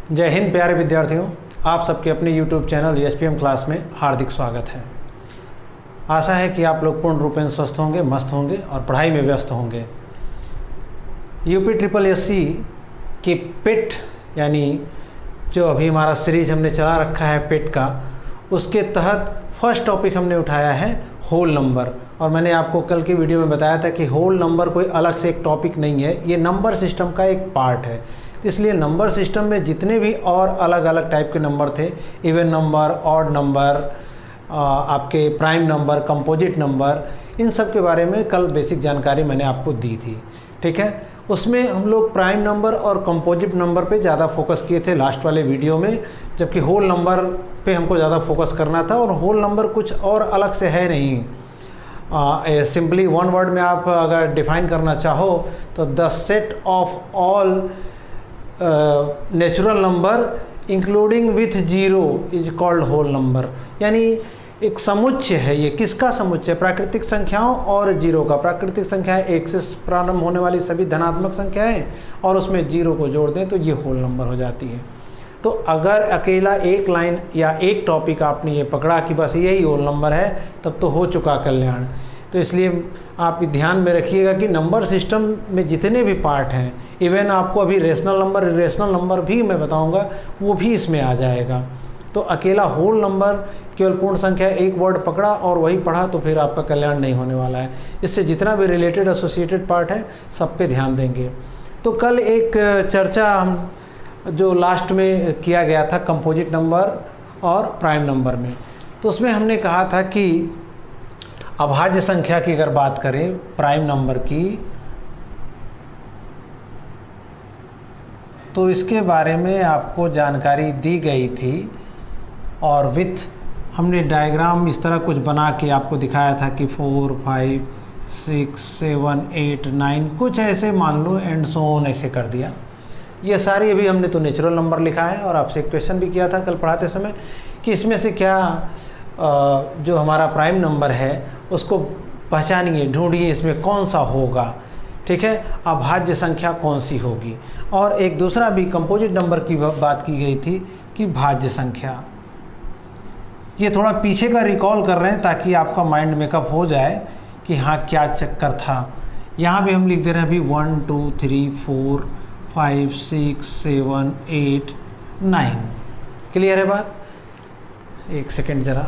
जय हिंद प्यारे विद्यार्थियों, आप सबके अपने YouTube चैनल एसपीएम क्लास में हार्दिक स्वागत है। आशा है कि आप लोग पूर्ण रूपेण स्वस्थ होंगे, मस्त होंगे और पढ़ाई में व्यस्त होंगे। UPSSC के पेट यानी जो अभी हमारा सीरीज हमने चला रखा है पेट का, उसके तहत फर्स्ट टॉपिक हमने उठाया है होल नंबर। और मैंने आपको कल की वीडियो में बताया था कि होल नंबर कोई अलग से एक टॉपिक नहीं है, ये नंबर सिस्टम का एक पार्ट है। तो इसलिए नंबर सिस्टम में जितने भी और अलग अलग टाइप के नंबर थे, इवन नंबर, ऑड नंबर, आपके प्राइम नंबर, कंपोजिट नंबर, इन सब के बारे में कल बेसिक जानकारी मैंने आपको दी थी। ठीक है, उसमें हम लोग प्राइम नंबर और कंपोजिट नंबर पे ज़्यादा फोकस किए थे लास्ट वाले वीडियो में, जबकि होल नंबर पे हमको ज़्यादा फोकस करना था। और होल नंबर कुछ और अलग से है नहीं, सिंपली वन वर्ड में आप अगर डिफाइन करना चाहो तो the set of all natural number including with zero is called whole number. यानी एक समुच्चय है। ये किसका समुच्चय? प्राकृतिक संख्याओं और जीरो का। प्राकृतिक संख्याएं एक से प्रारंभ होने वाली सभी धनात्मक संख्याएं और उसमें जीरो को जोड़ दें तो ये होल नंबर हो जाती है। तो अगर अकेला एक लाइन या एक टॉपिक आपने ये पकड़ा कि बस यही होल नंबर है, तब तो हो चुका कल्याण। तो इसलिए आप ध्यान में रखिएगा कि नंबर सिस्टम में जितने भी पार्ट हैं, इवन आपको अभी रेशनल नंबर, इरेशनल नंबर भी मैं बताऊंगा, वो भी इसमें आ जाएगा। तो अकेला होल नंबर, केवल पूर्ण संख्या एक वर्ड पकड़ा और वही पढ़ा तो फिर आपका कल्याण नहीं होने वाला है। इससे जितना भी रिलेटेड एसोसिएटेड पार्ट है सब पे ध्यान देंगे। तो कल एक चर्चा हम जो लास्ट में किया गया था कंपोजिट नंबर और प्राइम नंबर में, तो उसमें हमने कहा था कि अभाज्य संख्या की अगर बात करें प्राइम नंबर की, तो इसके बारे में आपको जानकारी दी गई थी और विथ हमने डायग्राम इस तरह कुछ बना के आपको दिखाया था कि 4, 5, 6, 7, 8, 9 कुछ ऐसे मान लो एंड सो ऑन ऐसे कर दिया। ये सारी अभी हमने तो नेचुरल नंबर लिखा है और आपसे एक क्वेश्चन भी किया था कल पढ़ाते समय कि इसमें से क्या जो हमारा प्राइम नंबर है उसको पहचानिए, ढूंढिए इसमें कौन सा होगा। ठीक है, अभाज्य संख्या कौन सी होगी। और एक दूसरा भी कंपोजिट नंबर की बात की गई थी कि भाज्य संख्या। ये थोड़ा पीछे का रिकॉल कर रहे हैं ताकि आपका माइंड मेकअप हो जाए कि हाँ क्या चक्कर था। यहाँ भी हम लिख दे रहे हैं अभी 1, 2, 3, 4, 5, 6, 7, 8, 9। क्लियर है बात? एक सेकेंड ज़रा।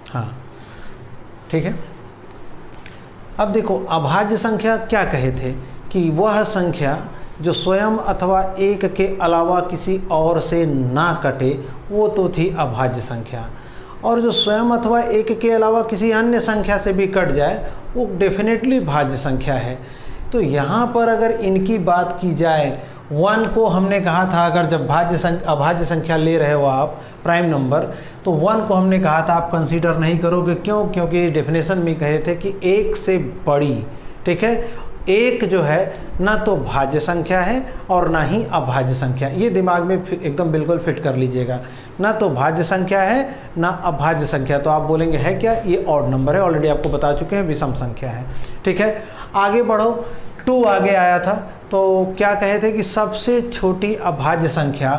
हाँ ठीक है। अब देखो, अभाज्य संख्या क्या कहे थे कि वह संख्या जो स्वयं अथवा एक के अलावा किसी और से ना कटे वो तो थी अभाज्य संख्या, और जो स्वयं अथवा एक के अलावा किसी अन्य संख्या से भी कट जाए वो डेफिनेटली भाज्य संख्या है। तो यहाँ पर अगर इनकी बात की जाए, 1 को हमने कहा था अगर जब अभाज्य संख्या ले रहे हो आप प्राइम नंबर, तो 1 को हमने कहा था आप कंसीडर नहीं करोगे। क्यों? क्योंकि डेफिनेशन में कहे थे कि एक से बड़ी। ठीक है, एक जो है ना तो भाज्य संख्या है और ना ही अभाज्य संख्या। ये दिमाग में एकदम बिल्कुल फिट कर लीजिएगा। ना तो भाज्य संख्या है ना अभाज्य संख्या। तो आप बोलेंगे है क्या? ये ऑड नंबर है, ऑलरेडी आपको बता चुके हैं, विषम संख्या है। ठीक है, आगे बढ़ो। 2 आगे आया था तो क्या कहे थे कि सबसे छोटी अभाज्य संख्या,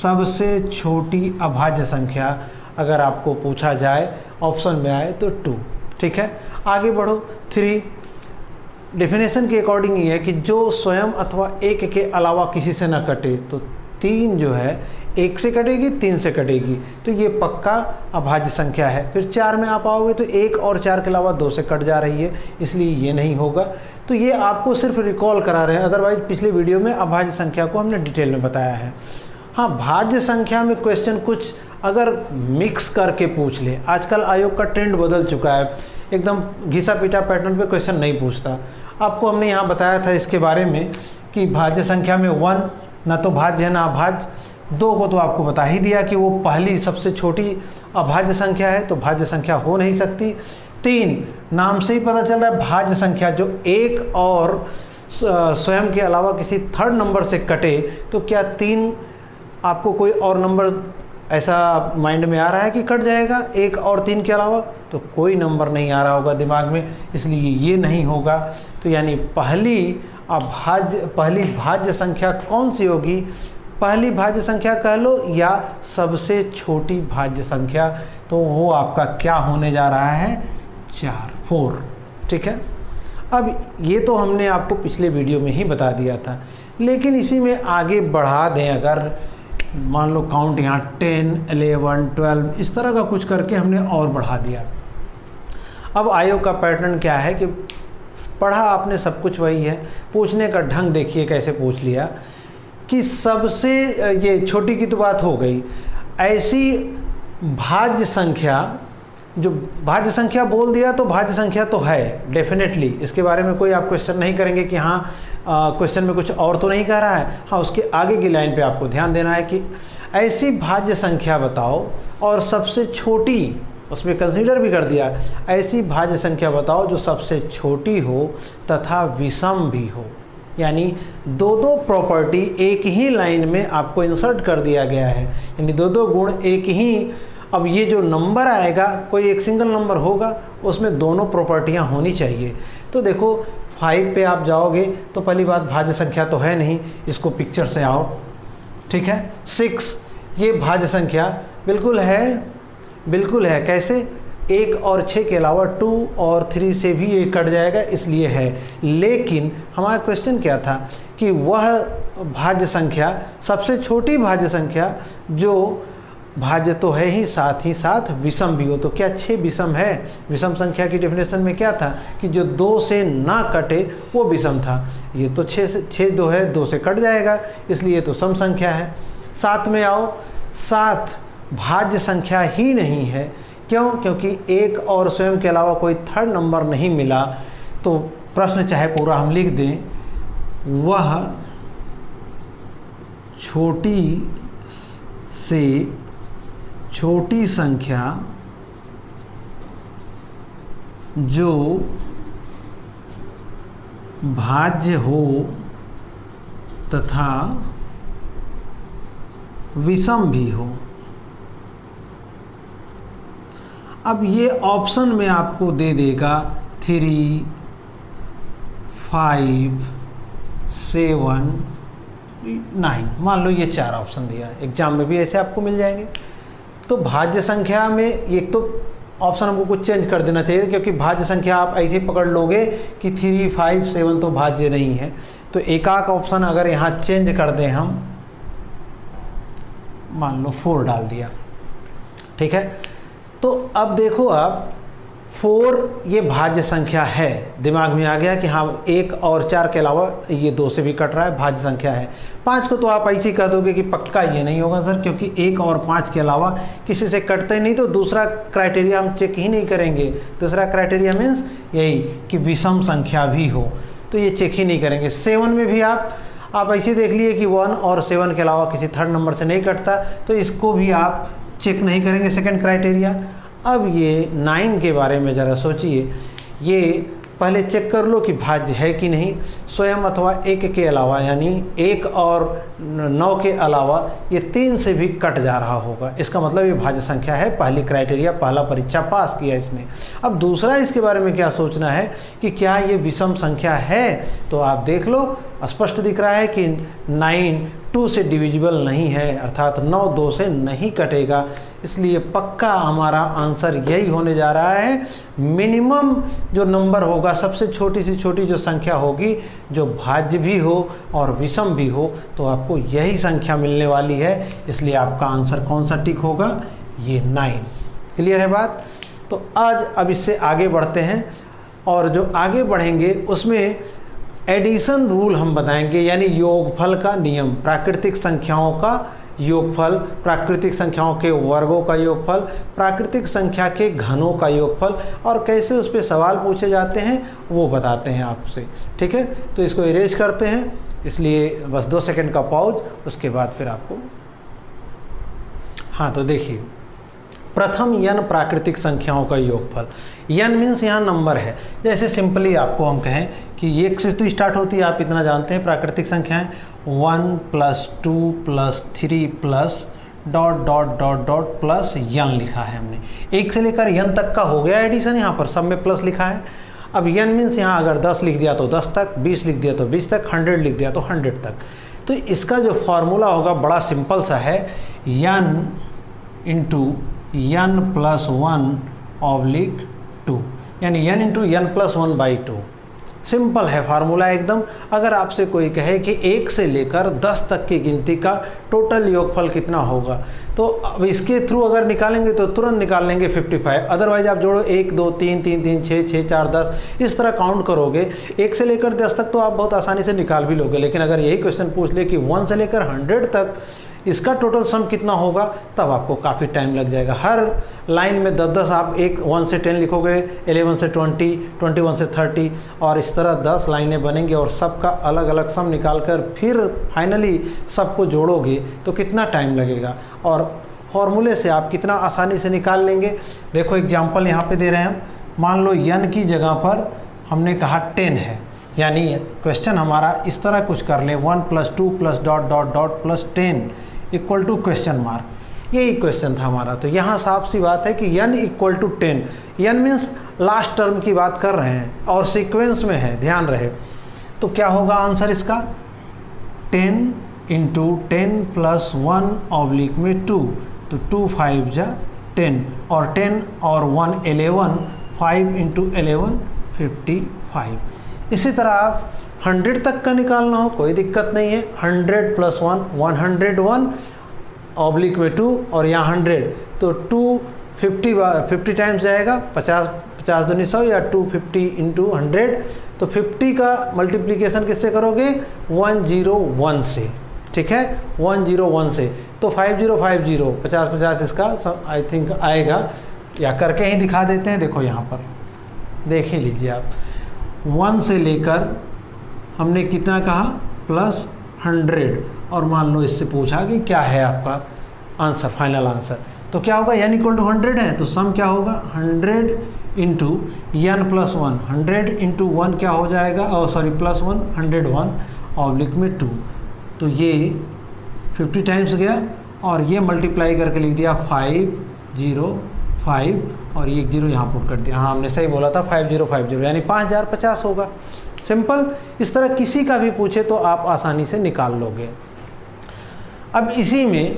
सबसे छोटी अभाज्य संख्या अगर आपको पूछा जाए, ऑप्शन में आए तो 2। ठीक है, आगे बढ़ो। 3 डेफिनेशन के अकॉर्डिंग ये है कि जो स्वयं अथवा एक के अलावा किसी से न कटे। तो 3 जो है 1 से कटेगी, 3 से कटेगी, तो ये पक्का अभाज्य संख्या है। फिर 4 में आप आओगे तो 1 और 4 के अलावा 2 से कट जा रही है, इसलिए ये नहीं होगा। तो ये आपको सिर्फ रिकॉल करा रहे हैं, अदरवाइज पिछले वीडियो में अभाज्य संख्या को हमने डिटेल में बताया है। हाँ, भाज्य संख्या में क्वेश्चन कुछ अगर मिक्स करके पूछ ले, आजकल आयोग का ट्रेंड बदल चुका है, एकदम घिसा पीटा पैटर्न पे क्वेश्चन नहीं पूछता। आपको हमने यहाँ बताया था इसके बारे में कि भाज्य संख्या में 1 ना तो भाज्य है ना अभाज्य। 2 को तो आपको बता ही दिया कि वो पहली सबसे छोटी अभाज्य संख्या है, तो भाज्य संख्या हो नहीं सकती। 3 नाम से ही पता चल रहा है भाज्य संख्या, जो एक और स्वयं के अलावा किसी थर्ड नंबर से कटे। तो क्या 3 आपको कोई और नंबर ऐसा माइंड में आ रहा है कि कट जाएगा 1 और 3 के अलावा? तो कोई नंबर नहीं आ रहा होगा दिमाग में, इसलिए ये नहीं होगा। तो यानी पहली पहली भाज्य संख्या कौन सी होगी? पहली भाज्य संख्या कह लो या सबसे छोटी भाज्य संख्या, तो वो आपका क्या होने जा रहा है? 4 ठीक है। अब ये तो हमने आपको पिछले वीडियो में ही बता दिया था, लेकिन इसी में आगे बढ़ा दें, अगर मान लो काउंट यहाँ 10, 11, 12 इस तरह का कुछ करके हमने और बढ़ा दिया। अब आयोग का पैटर्न क्या है कि पढ़ा आपने सब कुछ वही है, पूछने का ढंग देखिए कैसे पूछ लिया कि सबसे, ये छोटी की तो बात हो गई, ऐसी भाज्य संख्या, जो भाज्य संख्या बोल दिया तो भाज्य संख्या तो है डेफिनेटली, इसके बारे में कोई आप क्वेश्चन नहीं करेंगे कि हाँ क्वेश्चन में कुछ और तो नहीं कह रहा है। हाँ, उसके आगे की लाइन पे आपको ध्यान देना है कि ऐसी भाज्य संख्या बताओ और सबसे छोटी, उसमें कंसीडर भी कर दिया, ऐसी भाज्य संख्या बताओ जो सबसे छोटी हो तथा विषम भी हो। यानी दो प्रॉपर्टी एक ही लाइन में आपको इंसर्ट कर दिया गया है, यानी दो गुण एक ही। अब ये जो नंबर आएगा, कोई एक सिंगल नंबर होगा, उसमें दोनों प्रॉपर्टियां होनी चाहिए। तो देखो 5 पे आप जाओगे तो पहली बात भाज्य संख्या तो है नहीं, इसको पिक्चर से आउट, ठीक है। 6 ये भाज्य संख्या बिल्कुल है, कैसे? 1 और 6 के अलावा 2 और 3 से भी ये कट जाएगा, इसलिए है। लेकिन हमारा क्वेश्चन क्या था कि वह भाज्य संख्या, सबसे छोटी भाज्य संख्या जो भाज्य तो है ही, साथ ही साथ विषम भी हो। तो क्या 6 विषम है? विषम संख्या की डेफिनेशन में क्या था कि जो 2 से ना कटे वो विषम था। ये तो 6 2 है, 2 से कट जाएगा, इसलिए तो सम संख्या है। 7 में आओ, 7 भाज्य संख्या ही नहीं है। क्यों? क्योंकि 1 और स्वयं के अलावा कोई थर्ड नंबर नहीं मिला। तो प्रश्न चाहे पूरा हम लिख दें, वह छोटी से छोटी संख्या जो भाज्य हो तथा विषम भी हो। अब ये ऑप्शन में आपको दे देगा 3, 5, 7, 9, मान लो ये 4 ऑप्शन दिया, एग्जाम में भी ऐसे आपको मिल जाएंगे। तो भाज्य संख्या में एक तो ऑप्शन हमको कुछ चेंज कर देना चाहिए, क्योंकि भाज्य संख्या आप ऐसे पकड़ लोगे कि 3, 5, 7 तो भाज्य नहीं है। तो एक ऑप्शन अगर यहाँ चेंज कर दें हम, मान लो 4 डाल दिया, ठीक है। तो अब देखो आप 4 ये भाज्य संख्या है, दिमाग में आ गया कि हाँ 1 और 4 के अलावा ये 2 से भी कट रहा है, भाज्य संख्या है। 5 को तो आप ऐसे ही कह दोगे कि पक्का ये नहीं होगा सर, क्योंकि 1 और 5 के अलावा किसी से कटता ही नहीं, तो दूसरा क्राइटेरिया हम चेक ही नहीं करेंगे। दूसरा क्राइटेरिया मीन्स यही कि विषम संख्या भी हो, तो ये चेक ही नहीं करेंगे। 7 में भी आप ऐसे देख लिए कि 1 और 7 के अलावा किसी थर्ड नंबर से नहीं कटता, तो इसको भी आप चेक नहीं करेंगे, सेकंड क्राइटेरिया। अब ये 9 के बारे में ज़रा सोचिए, ये पहले चेक कर लो कि भाज्य है कि नहीं। स्वयं अथवा 1 के अलावा, यानी 1 और 9 के अलावा ये 3 से भी कट जा रहा होगा, इसका मतलब ये भाज्य संख्या है। पहली क्राइटेरिया, पहला परीक्षा पास किया इसने। अब दूसरा इसके बारे में क्या सोचना है कि क्या ये विषम संख्या है। तो आप देख लो, स्पष्ट दिख रहा है कि 9 2 से डिविजिबल नहीं है, अर्थात 9 2 से नहीं कटेगा, इसलिए पक्का हमारा आंसर यही होने जा रहा है। मिनिमम जो नंबर होगा, सबसे छोटी से छोटी जो संख्या होगी, जो भाज्य भी हो और विषम भी हो, तो आपको यही संख्या मिलने वाली है, इसलिए आपका आंसर कौन सा टिक होगा? ये 9। क्लियर है बात? तो आज अब इससे आगे बढ़ते हैं, और जो आगे बढ़ेंगे उसमें एडिशन रूल हम बताएंगे, यानी योगफल का नियम, प्राकृतिक संख्याओं का योगफल, प्राकृतिक संख्याओं के वर्गों का योगफल, प्राकृतिक संख्या के घनों का योगफल, और कैसे उस पर सवाल पूछे जाते हैं वो बताते हैं आपसे। ठीक है, तो इसको इरेज करते हैं, इसलिए बस 2 सेकंड का पॉज, उसके बाद फिर आपको। हाँ, तो देखिए, प्रथम n प्राकृतिक संख्याओं का योगफल। n मीन्स यहाँ नंबर है। जैसे सिंपली आपको हम कहें कि 1 से तो स्टार्ट होती है, आप इतना जानते हैं प्राकृतिक संख्याएं, 1 + 2 + 3 प्लस ... प्लस n लिखा है हमने। 1 से लेकर n तक का हो गया एडिशन, यहाँ पर सब में प्लस लिखा है। अब n मीन्स यहाँ अगर 10 लिख दिया तो 10 तक, 20 लिख दिया तो 20 तक, 100 लिख दिया तो 100 तक। तो इसका जो फॉर्मूला होगा बड़ा सिंपल सा है, n इंटू n प्लस 1/2, यानी n into n plus 1/2। Simple है फार्मूला एकदम। अगर आपसे कोई कहे कि 1 से लेकर 10 तक की गिनती का टोटल योगफल कितना होगा, तो अब इसके थ्रू अगर निकालेंगे तो तुरंत निकाल लेंगे 55। अदरवाइज आप जोड़ो 1 2 3 3 3 6 6 4 10 इस तरह काउंट करोगे 1 से लेकर 10 तक तो आप बहुत आसानी से निकाल भी लोगे। लेकिन अगर यही क्वेश्चन पूछ ले कि 1 से लेकर 100 तक इसका टोटल सम कितना होगा, तब आपको काफ़ी टाइम लग जाएगा। हर लाइन में 10 आप 1 से 10 लिखोगे, 11 से 20, 21 से 30 और इस तरह 10 लाइनें बनेंगी और सबका अलग अलग सम निकालकर फिर फाइनली सबको जोड़ोगे तो कितना टाइम लगेगा और फॉर्मूले से आप कितना आसानी से निकाल लेंगे। देखो एग्जाम्पल यहाँ पे दे रहे हैं हम। मान लो n की जगह पर हमने कहा 10 है, यानी क्वेश्चन हमारा इस तरह कुछ कर ले 1 + 2 + ... + 10 इक्वल टू क्वेश्चन मार्क। यही क्वेश्चन था हमारा। तो यहाँ साफ सी बात है कि n equal to 10, n means last term की बात कर रहे हैं और सीक्वेंस में है, ध्यान रहे। तो क्या होगा आंसर इसका, 10 इंटू 10 प्लस 1/2, तो 2 5 जा 10 और 10 और 1 11, 5 इंटू 11 55। इसी तरह आप 100 तक का निकालना हो कोई दिक्कत नहीं है, 100 + 1 101/2 और यहाँ 100 तो 250 टाइम्स जाएगा, 50 दूनी 100 या 250 इंटू 100। तो 50 का मल्टीप्लिकेशन किससे करोगे, 101 से, ठीक है, 101 से। तो 5050 50 इसका आई थिंक आएगा, या करके ही दिखा देते हैं। देखो यहाँ पर देख ही लीजिए आप, 1 से लेकर हमने कितना कहा +100 और मान लो इससे पूछा कि क्या है आपका आंसर, फाइनल आंसर। तो क्या होगा, n = 100 है तो सम क्या होगा, 100 इंटू n प्लस 1, 100 इंटू 1 क्या हो जाएगा, सॉरी +1 101/2। तो ये 50 टाइम्स गया और ये मल्टीप्लाई करके लिख दिया 505 और ये 1 0 यहाँ पुट कर दिया। हाँ हमने सही बोला था 5050, यानी 5050 होगा। सिंपल। इस तरह किसी का भी पूछे तो आप आसानी से निकाल लोगे। अब इसी में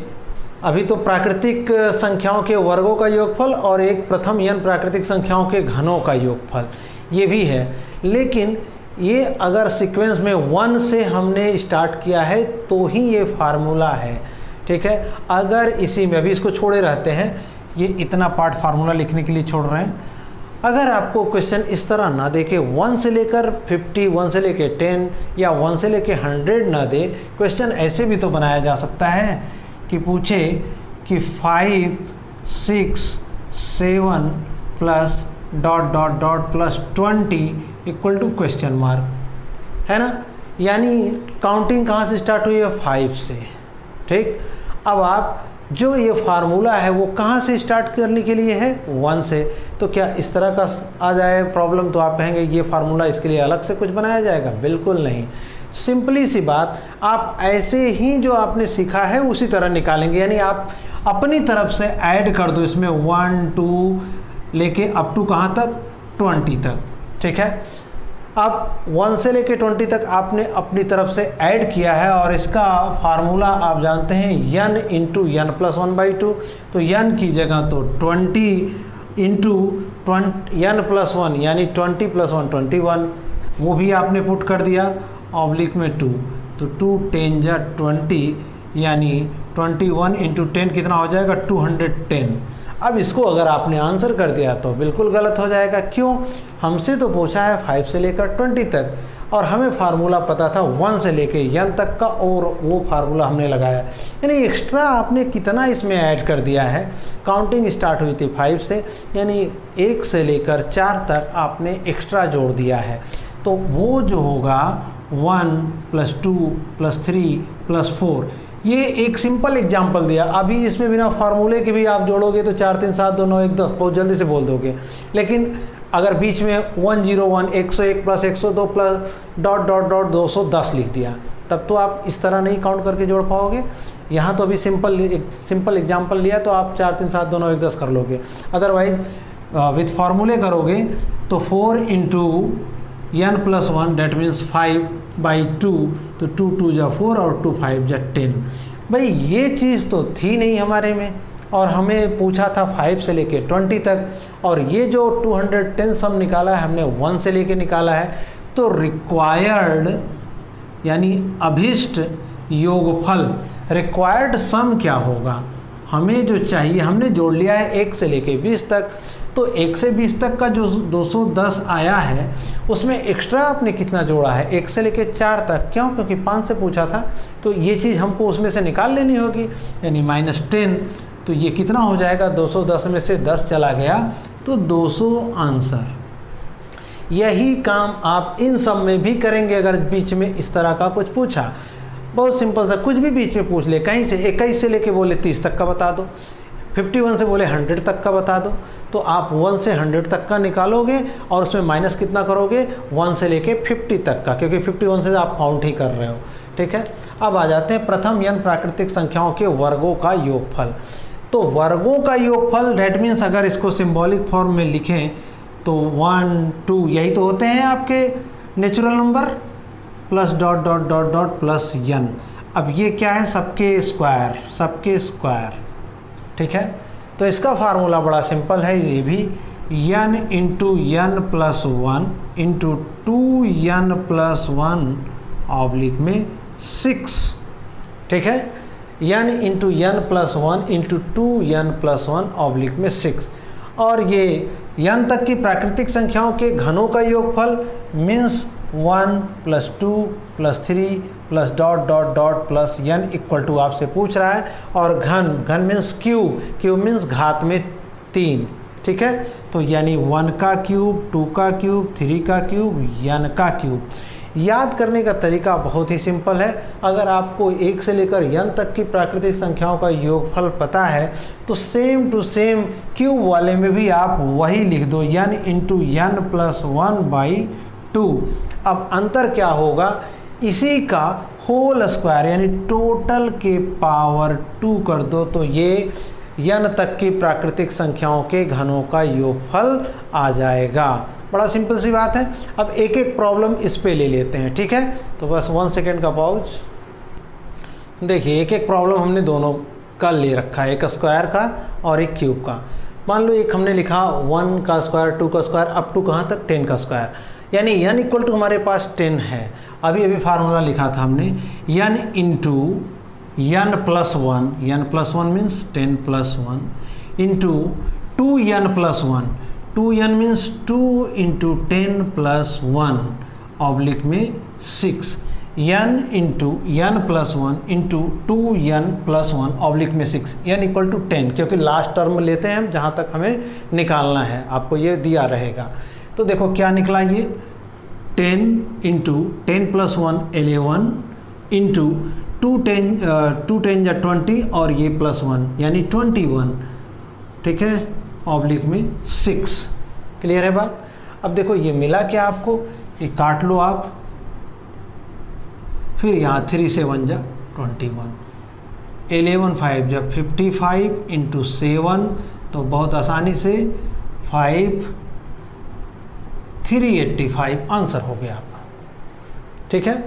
अभी तो प्राकृतिक संख्याओं के वर्गों का योगफल और एक प्रथम n प्राकृतिक संख्याओं के घनों का योगफल ये भी है, लेकिन ये अगर सीक्वेंस में 1 से हमने स्टार्ट किया है तो ही ये फार्मूला है, ठीक है। अगर इसी में अभी इसको छोड़े रहते हैं, ये इतना पार्ट फार्मूला लिखने के लिए छोड़ रहे हैं। अगर आपको क्वेश्चन इस तरह ना दे के 1 से लेकर 50, 1 से लेकर 10 या 1 से लेकर 100 ना दे, क्वेश्चन ऐसे भी तो बनाया जा सकता है कि पूछे कि 5 6 7 plus ... plus 20 equal to question mark, है ना। यानी काउंटिंग कहाँ से स्टार्ट हुई है, 5 से, ठीक। अब आप जो ये फार्मूला है वो कहाँ से स्टार्ट करने के लिए है, 1 से। तो क्या इस तरह का आ जाए प्रॉब्लम तो आप कहेंगे ये फार्मूला इसके लिए अलग से कुछ बनाया जाएगा, बिल्कुल नहीं। सिंपली सी बात, आप ऐसे ही जो आपने सीखा है उसी तरह निकालेंगे, यानी आप अपनी तरफ से ऐड कर दो इसमें 1 2 लेके अप टू कहाँ तक, 20 तक, ठीक है। अब 1 से लेके 20 तक आपने अपनी तरफ से ऐड किया है और इसका फार्मूला आप जानते हैं n इंटू n प्लस 1/2। तो n की जगह तो 20 इंटू n प्लस 1 यानी 20 + 1 21, वो भी आपने पुट कर दिया ऑब्लिक में 2, तो 2 10 जा 20 यानी 21 इंटू 10 कितना हो जाएगा, 210। अब इसको अगर आपने आंसर कर दिया तो बिल्कुल गलत हो जाएगा। क्यों, हमसे तो पूछा है 5 से लेकर 20 तक और हमें फार्मूला पता था 1 से लेकर n तक का, और वो फार्मूला हमने लगाया, यानी एक्स्ट्रा आपने कितना इसमें ऐड कर दिया है। काउंटिंग स्टार्ट हुई थी 5 से, यानी 1 से लेकर 4 तक आपने एक्स्ट्रा जोड़ दिया है। तो वो जो होगा 1 + 2 + 3 + 4, ये एक सिंपल एग्जांपल दिया। अभी इसमें बिना फार्मूले के भी आप जोड़ोगे तो 4 3 7 2 9 1 10 बहुत जल्दी से बोल दोगे। लेकिन अगर बीच में 101 101 + 102 प्लस ... 210 लिख दिया, तब तो आप इस तरह नहीं काउंट करके जोड़ पाओगे। यहाँ तो अभी सिंपल एग्जांपल लिया तो आप 4 3 7 2 9 1 10 कर लोगे। अदरवाइज विथ फॉर्मूले करोगे तो 4 into n plus 1 that means 5/2, तो 2 2 जा 4 और 2 5 जा 10। भाई ये चीज़ तो थी नहीं हमारे में, और हमें पूछा था 5 से लेके 20 तक, और ये जो 210 सम निकाला है हमने 1 से लेके निकाला है। तो रिक्वायर्ड यानी अभिष्ट योगफल, रिक्वायर्ड सम क्या होगा, हमें जो चाहिए हमने जोड़ लिया है 1 से लेके 20 तक। तो 1 से 20 तक का जो 210 आया है उसमें एक्स्ट्रा आपने कितना जोड़ा है 1 से लेके 4 तक, क्यों? क्योंकि 5 से पूछा था, तो ये चीज़ हमको उसमें से निकाल लेनी होगी, यानी -10। तो ये कितना हो जाएगा, 210 में से 10 चला गया तो 200 आंसर। यही काम आप इन सब में भी करेंगे अगर बीच में इस तरह का कुछ पूछा। बहुत सिंपल सा, कुछ भी बीच में पूछ ले, कहीं से 21 से लेके बोले 30 तक का बता दो, 51 से बोले 100 तक का बता दो, तो आप 1 से 100 तक का निकालोगे और उसमें माइनस कितना करोगे 1 से लेके 50 तक का, क्योंकि 51 से आप काउंट ही कर रहे हो। ठीक है, अब आ जाते हैं प्रथम n प्राकृतिक संख्याओं के वर्गों का योगफल। तो वर्गों का योगफल डेट मीन्स अगर इसको सिंबॉलिक फॉर्म में लिखें तो 1 2 यही तो होते हैं आपके natural number, plus dot dot dot dot plus n। अब ये क्या है, सबके स्क्वायर, सबके स्क्वायर। ठीक है, तो इसका फार्मूला बड़ा सिंपल है, ये भी n into n plus 1 into 2n plus 1 oblique में 6। ठीक है, n into n plus 1 into 2n plus 1 oblique में 6। और ये n तक की प्राकृतिक संख्याओं के घनों का योगफल means 1 plus 2 plus 3 plus dot dot dot plus n equal to आपसे पूछ रहा है। और घन मीन्स क्यूब, क्यूब मीन्स घात में 3। ठीक है, तो यानी 1 का क्यूब, 2 का क्यूब, 3 का क्यूब, n का क्यूब। याद करने का तरीका बहुत ही सिंपल है, अगर आपको 1 से लेकर n तक की प्राकृतिक संख्याओं का योगफल पता है तो सेम टू सेम क्यूब वाले में भी आप वही लिख दो, n इंटू n प्लस 1/2। अब अंतर क्या होगा, इसी का होल स्क्वायर यानी टोटल के पावर 2 कर दो, तो ये n तक की प्राकृतिक संख्याओं के घनों का योगफल आ जाएगा। बड़ा सिंपल सी बात है। अब एक एक प्रॉब्लम इस पे ले लेते हैं। ठीक है, तो बस 1 सेकेंड का पॉज। देखिए एक एक प्रॉब्लम हमने दोनों का ले रखा है, एक स्क्वायर का और एक क्यूब का। मान लो एक हमने लिखा 1 का स्क्वायर, 2 का स्क्वायर, अप टू कहाँ तक 10 का स्क्वायर, यानी n इक्वल टू हमारे पास 10 है। अभी फार्मूला लिखा था हमने n into n plus 1, n plus 1 means 10 plus 1 into 2n plus 1, 2n means 2 into 10 plus 1 oblique में 6, n into n plus 1 into 2n plus 1 oblique में 6, n इक्वल टू 10, क्योंकि last term लेते हैं हम जहाँ तक हमें निकालना है, आपको ये दिया रहेगा। तो देखो क्या निकला, ये 10 इंटू 10 प्लस 1 11 इंटू 2 10 या 20 और ये प्लस 1 यानी 21। ठीक है, ऑब्लिक में 6। क्लियर है बात। अब देखो ये मिला क्या आपको, ये काट लो आप, फिर यहाँ 3 से 1 जा 21, 11 5 जा 55 इंटू 7, तो बहुत आसानी से 5 385 आंसर हो गया आपका। ठीक है,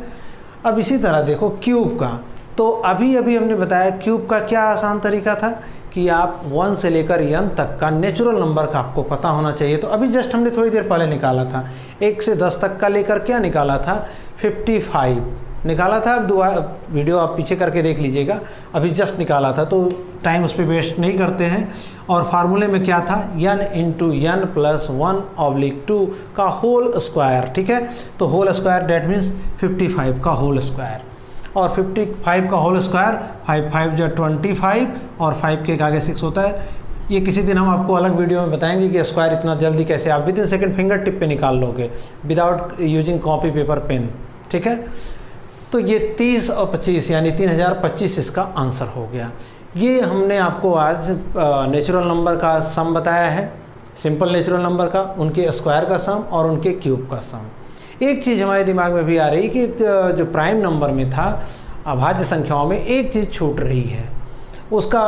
अब इसी तरह देखो क्यूब का, तो अभी हमने बताया क्यूब का क्या आसान तरीका था कि आप 1 से लेकर n तक का नेचुरल नंबर का आपको पता होना चाहिए। तो अभी जस्ट हमने थोड़ी देर पहले निकाला था, 1 से 10 तक का लेकर क्या निकाला था, 55 निकाला था। अब वीडियो आप पीछे करके देख लीजिएगा, अभी जस्ट निकाला था, तो टाइम उस पर वेस्ट नहीं करते हैं। और फार्मूले में क्या था, n into n plus 1 oblique 2 का होल स्क्वायर। ठीक है, तो होल स्क्वायर डेट मीन्स 55 का होल स्क्वायर, और 55 का होल स्क्वायर 5 5 जा 25 और 5 के आगे 6 होता है। ये किसी दिन हम आपको अलग वीडियो में बताएंगे कि स्क्वायर इतना जल्दी कैसे आप within second finger tip पे निकाल लोगे without using copy paper pen. ठीक है, तो ये 30 और 25 यानी 3025 इसका आंसर हो गया। ये हमने आपको आज नेचुरल नंबर का सम बताया है, सिंपल नेचुरल नंबर का, उनके स्क्वायर का सम और उनके क्यूब का सम। एक चीज़ हमारे दिमाग में भी आ रही कि जो प्राइम नंबर में था अभाज्य संख्याओं में एक चीज़ छूट रही है, उसका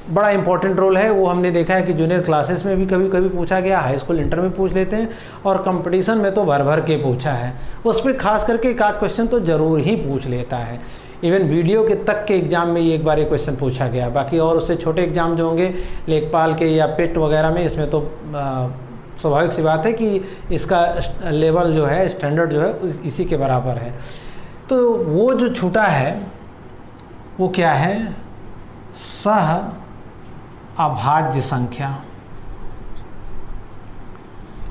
बड़ा इंपॉर्टेंट रोल है। वो हमने देखा है कि जूनियर क्लासेस में भी कभी कभी पूछा गया, हाई स्कूल इंटर में पूछ लेते हैं, और कंपटीशन में तो भर भर के पूछा है। उस पर खास करके एक आध क्वेश्चन तो ज़रूर ही पूछ लेता है। इवन वीडियो के तक के एग्ज़ाम में ये एक बार ये क्वेश्चन पूछा गया। बाकी और उससे छोटे एग्ज़ाम जो होंगे लेखपाल के या पेट वगैरह में, इसमें तो स्वाभाविक सी बात है कि इसका लेवल जो है, स्टैंडर्ड जो है इसी के बराबर है। तो वो जो छूटा है वो क्या है? सह अभाज्य संख्या।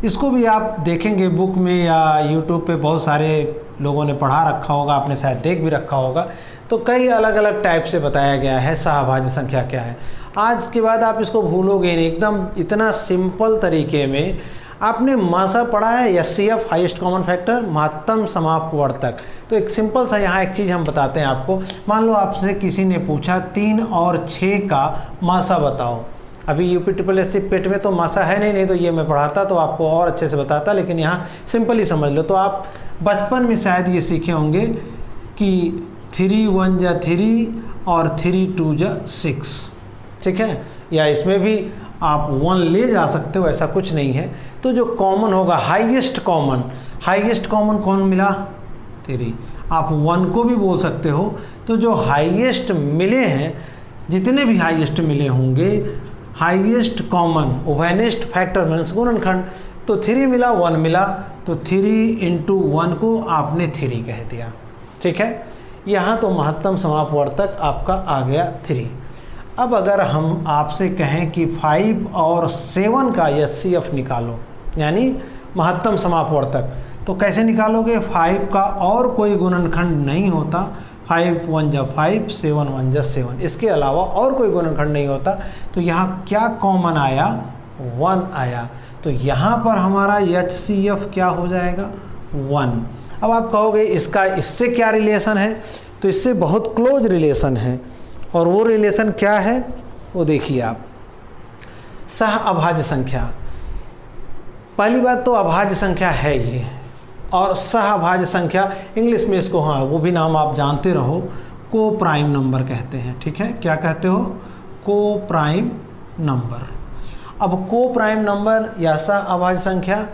इसको भी आप देखेंगे बुक में या यूट्यूब पे, बहुत सारे लोगों ने पढ़ा रखा होगा, आपने शायद देख भी रखा होगा। तो कई अलग अलग टाइप से बताया गया है सहअभाज्य संख्या क्या है। आज के बाद आप इसको भूलोगे नहीं, एकदम इतना सिंपल तरीके में। आपने मासा पढ़ा है, एचसीएफ हाईएस्ट कॉमन फैक्टर, महत्तम समापवर्तक। तो एक सिंपल सा यहाँ एक चीज़ हम बताते हैं आपको। मान लो आपसे किसी ने पूछा 3 और 6 का मासा बताओ। अभी यूपी ट्रिपल एस सी पेट में तो मासा है नहीं तो ये मैं पढ़ाता तो आपको और अच्छे से बताता, लेकिन यहाँ सिंपल ही समझ लो। तो आप बचपन में शायद ये सीखे होंगे कि 3 1 जा 3 और 3 2 जा 6, ठीक है। या इसमें भी आप 1 ले जा सकते हो, ऐसा कुछ नहीं है। तो जो कॉमन होगा, हाईएस्ट कॉमन कौन मिला? 3। आप 1 को भी बोल सकते हो। तो जो हाईएस्ट मिले हैं, जितने भी हाईएस्ट मिले होंगे, हाईएस्ट कॉमन उभयनिष्ठ फैक्टर मीन्स गुणनखंड, तो 3 मिला, 1 मिला, तो 3 × 1 को आपने 3 कह दिया, ठीक है। यहाँ तो महत्तम समापवर्तक आपका आ गया 3। अब अगर हम आपसे कहें कि 5 और 7 का एचसीएफ निकालो, यानी महत्तम समापवर्तक, तो कैसे निकालोगे? 5 का और कोई गुणनखंड नहीं होता, 5 1 जा 5, 7 1 जा 7, इसके अलावा और कोई गुणनखंड नहीं होता। तो यहाँ क्या कॉमन आया? 1 आया। तो यहाँ पर हमारा एचसीएफ क्या हो जाएगा? 1। अब आप कहोगे इसका इससे क्या रिलेशन है? तो इससे बहुत क्लोज रिलेशन है, और वो रिलेशन क्या है वो देखिए आप। सहअभाज्य संख्या, पहली बात तो अभाज्य संख्या है ये, और सहअभाज्य संख्या इंग्लिश में इसको, हाँ वो भी नाम आप जानते रहो, को प्राइम नंबर कहते हैं, ठीक है। क्या कहते हो? को प्राइम नंबर। अब को प्राइम नंबर या सहअभाज्य संख्या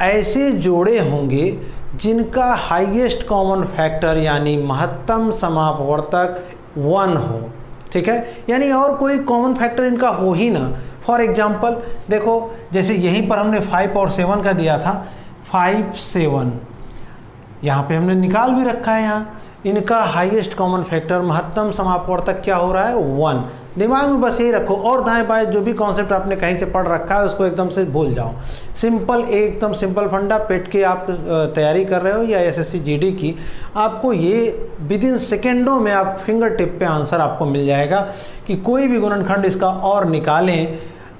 ऐसे जोड़े होंगे जिनका हाईएस्ट कॉमन फैक्टर यानी महत्तम समापवर्तक 1 हो, ठीक है। यानी और कोई कॉमन फैक्टर इनका हो ही ना। फॉर एग्जांपल देखो, जैसे यहीं पर हमने 5 और 7 का दिया था, 5 7, यहाँ पे हमने निकाल भी रखा है। यहाँ इनका हाईएस्ट कॉमन फैक्टर महत्तम समापवर्तक क्या हो रहा है? 1। दिमाग में बस यही रखो, और दाएं बाएं जो भी कॉन्सेप्ट आपने कहीं से पढ़ रखा है उसको एकदम से भूल जाओ। सिंपल, एकदम सिंपल फंडा। पेट के आप तैयारी कर रहे हो या एसएससी जीडी की, आपको ये विदिन सेकेंडों में आप फिंगर टिप पे आंसर आपको मिल जाएगा कि कोई भी गुणनखंड इसका और निकालें,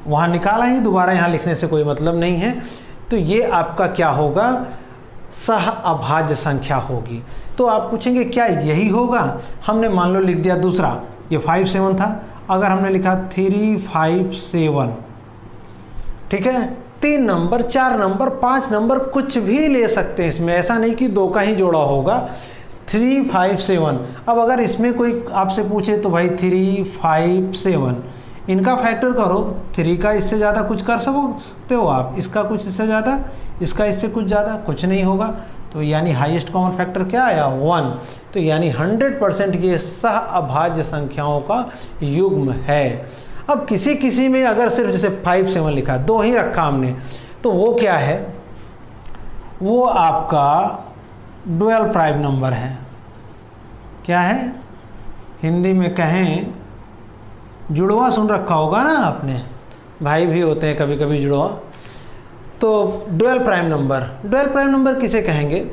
वहाँ निकाला ही, दोबारा यहाँ लिखने से कोई मतलब नहीं है। तो ये आपका क्या होगा? सहअभाज्य संख्या होगी। तो आप पूछेंगे क्या यही होगा? हमने मान लो लिख दिया दूसरा, ये 5 7 था, अगर हमने लिखा 3 5 7, ठीक है। 3 नंबर, 4 नंबर, 5 नंबर कुछ भी ले सकते हैं इसमें, ऐसा नहीं कि 2 का ही जोड़ा होगा। 3 5 7। अब अगर इसमें कोई आपसे पूछे तो भाई 3 5 7 इनका फैक्टर करो, 3 का इससे ज़्यादा कुछ कर सकते हो आप, इसका कुछ इससे ज़्यादा, इसका इससे कुछ ज़्यादा, कुछ नहीं होगा। तो यानी हाईएस्ट कॉमन फैक्टर क्या आया? 1। तो यानी 100% ये सहअभाज्य संख्याओं का युग्म है। अब किसी किसी में अगर सिर्फ जैसे 5 7 लिखा, 2 ही रखा हमने, तो वो क्या है? वो आपका डुअल प्राइम नंबर है। क्या है? हिंदी में कहें जुड़वा, सुन रखा होगा ना आपने, भाई भी होते हैं कभी कभी जुड़वा। तो डुअल प्राइम नंबर किसे कहेंगे?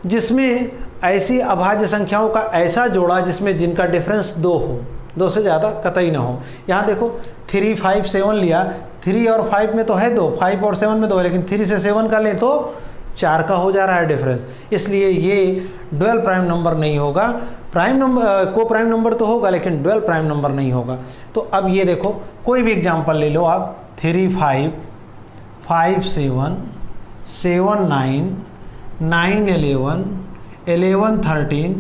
जिसमें ऐसी अभाज्य संख्याओं का ऐसा जोड़ा जिसमें जिनका डिफरेंस 2 हो, 2 से ज़्यादा कतई ना हो। यहाँ देखो 3 5 7 लिया, 3 और 5 में तो है 2, 5 और 7 में 2 है, लेकिन 3 से 7 का ले तो 4 का हो जा रहा है डिफरेंस, इसलिए ये डुअल प्राइम नंबर नहीं होगा। प्राइम नंबर, को प्राइम नंबर तो होगा लेकिन डुअल प्राइम नंबर नहीं होगा। तो अब ये देखो, कोई भी एग्जांपल ले लो आप, 3 5 5 7 7 9 9 11 11 13,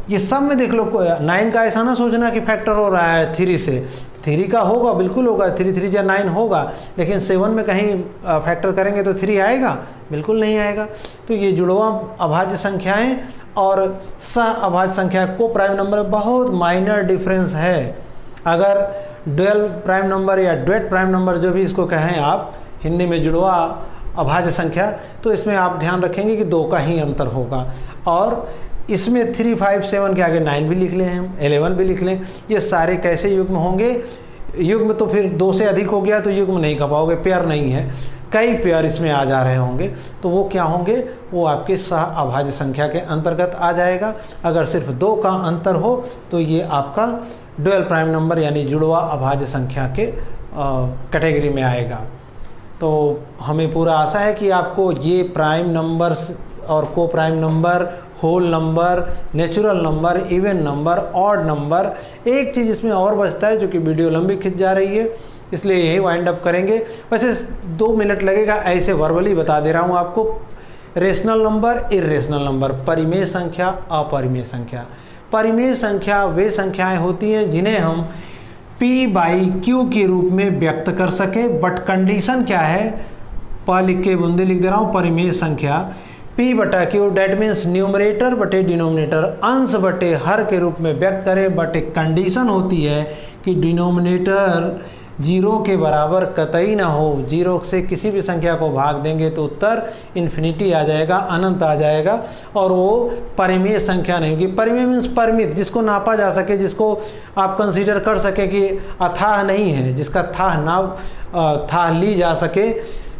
ये सब में देख लो। 9 का ऐसा ना सोचना कि फैक्टर हो रहा है 3 से, 3 का होगा, बिल्कुल होगा, 3 3 जा 9 होगा, लेकिन 7 में कहीं फैक्टर करेंगे तो 3 आएगा? बिल्कुल नहीं आएगा। तो ये जुड़वा अभाज्य संख्याएं और सह अभाज्य संख्या को प्राइम नंबर में बहुत माइनर डिफरेंस है। अगर डुअल प्राइम नंबर या डुएट प्राइम नंबर जो भी इसको कहें आप हिंदी में, जुड़वा अभाज्य संख्या, तो इसमें आप ध्यान रखेंगे कि 2 का ही अंतर होगा। और इसमें 3 5 7 के आगे 9 भी लिख लें, हम 11 भी लिख लें। ये सारे कैसे युग्म होंगे? युग्म तो फिर 2 से अधिक हो गया तो युग्म नहीं कर पाओगे, पेयर नहीं है, कई पेयर इसमें आ जा रहे होंगे, तो वो क्या होंगे? वो आपके सह अभाज्य संख्या के अंतर्गत आ जाएगा। अगर सिर्फ 2 का अंतर हो तो ये आपका डुअल प्राइम नंबर यानी जुड़वा अभाज्य संख्या के कैटेगरी में आएगा। तो हमें पूरा आशा है कि आपको ये प्राइम नंबर्स और co prime number, whole number, natural number, even number, odd number, एक चीज़ इसमें और बचता है जो कि वीडियो लंबी खिंच जा रही है, इसलिए यही वाइंड अप करेंगे। वैसे 2 मिनट लगेगा, ऐसे वर्बली बता दे रहा हूँ आपको। रेशनल नंबर, इर्रेशनल नंबर, परिमेय संख्या, अपरिमेय संख्या। परिमेय संख्या वे संख्याएं होती हैं जिन्हें हम p/q के रूप में व्यक्त कर सकें, बट कंडीशन क्या है? लिख के बूंदे लिख दे रहा हूँ। परिमेय संख्या p/q डेट मीन्स न्यूमरेटर बटे डिनोमिनेटर, अंश बटे हर के रूप में व्यक्त करें, बट एक कंडीशन होती है कि डिनोमिनेटर 0 के बराबर कतई ना हो। 0 से किसी भी संख्या को भाग देंगे तो उत्तर इन्फिनिटी आ जाएगा, अनंत आ जाएगा, और वो परिमेय संख्या नहीं होगी। परिमेय मीन्स परिमित, जिसको नापा जा सके, जिसको आप कंसीडर कर सके कि अथाह नहीं है, जिसका थाह ली जा सके,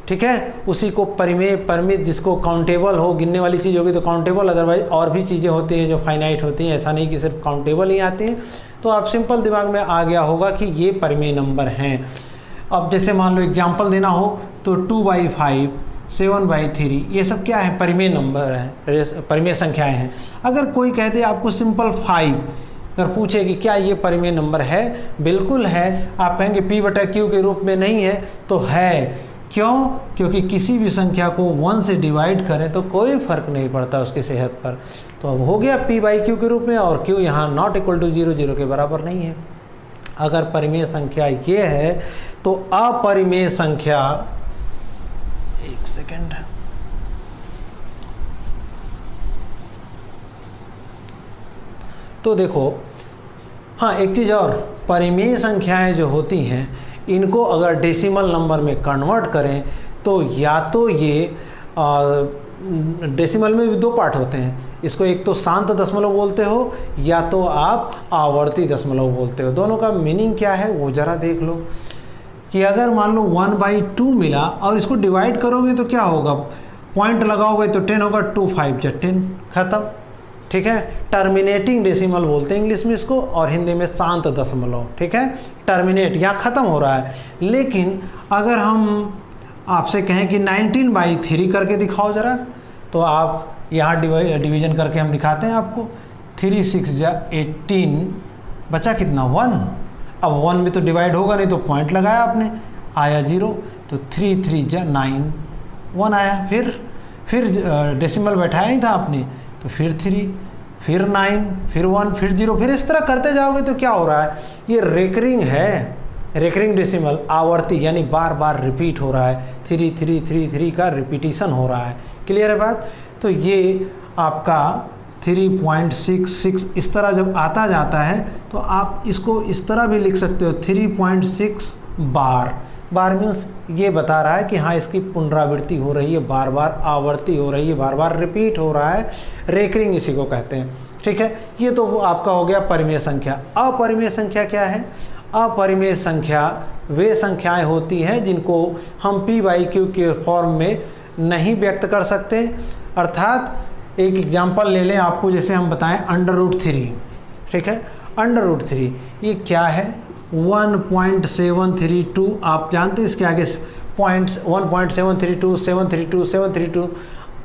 ठीक है, उसी को परिमेय, परिमित, जिसको काउंटेबल हो, गिनने वाली चीज़ होगी तो काउंटेबल, अदरवाइज और भी चीज़ें होती हैं जो फाइनाइट होती हैं, ऐसा नहीं कि सिर्फ काउंटेबल ही आती हैं। तो आप सिंपल दिमाग में आ गया होगा कि ये परिमेय नंबर हैं। अब जैसे मान लो एग्जांपल देना हो तो 2/5, 7/3, ये सब क्या है? परिमेय नंबर हैं, परिमेय संख्याएं हैं। अगर कोई कहते आपको सिंपल 5 अगर पूछे कि क्या ये परिमेय नंबर है? बिल्कुल है। आप कहेंगे p/q के रूप में नहीं है, तो है। क्यों? क्योंकि किसी भी संख्या को 1 से डिवाइड करें तो कोई फर्क नहीं पड़ता उसकी सेहत पर। तो अब हो गया p/q के रूप में, और q यहाँ नॉट इक्वल टू 0, 0 के बराबर नहीं है। अगर परिमेय संख्या ये है तो अपरिमेय संख्या, एक सेकेंड, तो देखो, हाँ एक चीज़ और, परिमेय संख्याएं जो होती हैं इनको अगर डेसिमल नंबर में कन्वर्ट करें तो या तो ये डेसिमल में भी 2 पार्ट होते हैं, इसको एक तो शांत दशमलव बोलते हो या तो आप आवर्ती दशमलव बोलते हो। दोनों का मीनिंग क्या है वो ज़रा देख लो कि अगर मान लो 1/2 मिला और इसको डिवाइड करोगे तो क्या होगा? पॉइंट लगाओगे तो 10 होगा, 2 5 जा 10, खत्म, ठीक है। टर्मिनेटिंग डेसिमल बोलते हैं इंग्लिश में इसको, और हिंदी में शांत दशमलव, ठीक है। टर्मिनेट, यहाँ ख़त्म हो रहा है। लेकिन अगर हम आपसे कहें कि 19/3 करके दिखाओ ज़रा, तो आप यहाँ डिवीजन करके हम दिखाते हैं आपको। 3 6 जा 18, बचा कितना? 1। अब 1 में तो डिवाइड होगा नहीं, तो पॉइंट लगाया आपने, आया 0, तो 3 3 जा 9, 1 आया। फिर डेसिमल बैठाया ही था आपने, तो फिर 3, फिर 9, फिर 1, फिर 0, फिर इस तरह करते जाओगे तो क्या हो रहा है? ये रेकरिंग है, रेकरिंग डेसिमल, आवर्ती, यानी बार बार रिपीट हो रहा है। 3 3 3 3 का रिपीटिशन हो रहा है। क्लियर है बात? तो ये आपका 3.66 इस तरह जब आता जाता है तो आप इसको इस तरह भी लिख सकते हो, 3.6 बार। बार मीन्स ये बता रहा है कि हाँ इसकी पुनरावृत्ति हो रही है, बार बार आवर्ती हो रही है, बार बार रिपीट हो रहा है। रेकरिंग इसी को कहते हैं, ठीक है। ये तो आपका हो गया परिमेय संख्या। अपरिमेय संख्या क्या है? अपरिमेय संख्या वे संख्याएं होती हैं जिनको हम p/q के फॉर्म में नहीं व्यक्त कर सकते। अर्थात एक एग्जांपल ले लें आपको, जैसे हम बताएं √3, ठीक है। √3 ये क्या है? 1.732, आप जानते हैं इसके आगे पॉइंट्स 1.732 732 732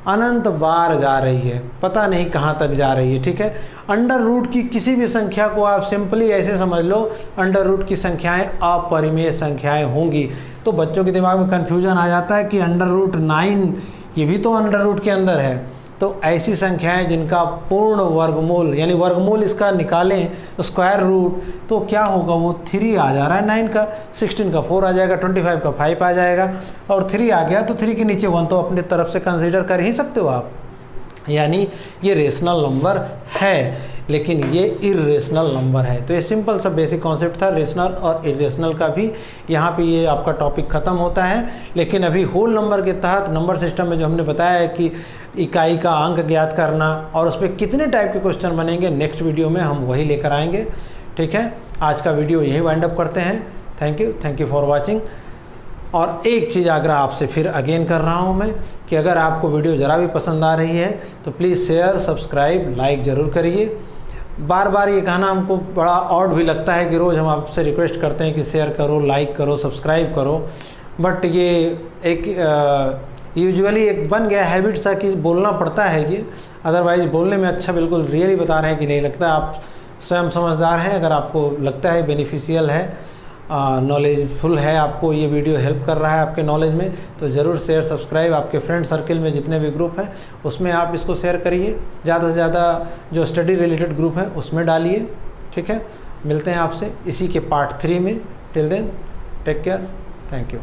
अनंत बार जा रही है, पता नहीं कहाँ तक जा रही है, ठीक है। अंडर रूट की किसी भी संख्या को आप सिंपली ऐसे समझ लो, अंडर रूट की संख्याएं अपरिमेय संख्याएं होंगी। तो बच्चों के दिमाग में कन्फ्यूजन आ जाता है कि √9 ये भी तो अंडर रूट के अंदर है, तो ऐसी संख्याएं जिनका पूर्ण वर्गमूल यानी वर्गमूल इसका निकालें स्क्वायर रूट, तो क्या होगा, वो 3 आ जा रहा है 9 का, 16 का 4 आ जाएगा, 25 का 5 आ जाएगा, और 3 आ गया तो 3 के नीचे 1 तो अपनी तरफ से कंसीडर कर ही सकते हो आप। यानी ये रेशनल नंबर है, लेकिन ये इर्रेशनल नंबर है। तो ये सिंपल सा बेसिक कॉन्सेप्ट था रेशनल और इर्रेशनल का भी। यहाँ पे ये आपका टॉपिक ख़त्म होता है। लेकिन अभी होल नंबर के तहत नंबर सिस्टम में जो हमने बताया है कि इकाई का अंक ज्ञात करना और उस पर कितने टाइप के क्वेश्चन बनेंगे, नेक्स्ट वीडियो में हम वही लेकर आएंगे। ठीक है, आज का वीडियो यही वाइंड अप करते हैं। Thank you for watching. और एक चीज़ आग्रह आपसे फिर अगेन कर रहा हूँ मैं कि अगर आपको वीडियो ज़रा भी पसंद आ रही है तो प्लीज़ शेयर, सब्सक्राइब, लाइक ज़रूर करिए। बार बार ये कहना हमको बड़ा ऑड भी लगता है कि रोज़ हम आपसे रिक्वेस्ट करते हैं कि शेयर करो, लाइक करो, सब्सक्राइब करो, बट ये एक यूजुअली एक बन गया हैबिट सा कि बोलना पड़ता है ये। अदरवाइज़ बोलने में अच्छा बिल्कुल रियली बता रहे हैं कि नहीं लगता। आप स्वयं समझदार हैं। अगर आपको लगता है बेनिफिशियल है, नॉलेजफुल है, आपको ये वीडियो हेल्प कर रहा है आपके नॉलेज में, तो ज़रूर शेयर, सब्सक्राइब, आपके फ्रेंड सर्किल में जितने भी ग्रुप हैं उसमें आप इसको शेयर करिए। ज़्यादा से ज़्यादा जो स्टडी रिलेटेड ग्रुप है उसमें डालिए। ठीक है, मिलते हैं आपसे इसी के पार्ट 3 में। Till then take care, thank you.